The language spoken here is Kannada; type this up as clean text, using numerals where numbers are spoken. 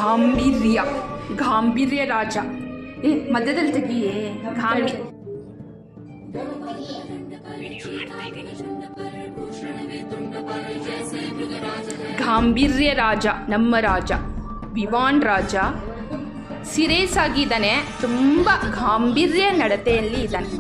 ಗಾಂಭೀರ್ಯ ಗಾಂಭೀರ್ಯ ರಾಜ. ಮಧ್ಯದಲ್ಲಿ ತೆಗಿಯೇ. ಗಾಂಭೀರ್ಯ ರಾಜ, ನಮ್ಮ ರಾಜ, ವಿವಾನ್ ರಾಜ ಸೀರಿಯಸ್ ಆಗಿದ್ದಾನೆ, ತುಂಬ ಗಾಂಭೀರ್ಯ ನಡತೆಯಲ್ಲಿ ಇದ್ದಾನೆ.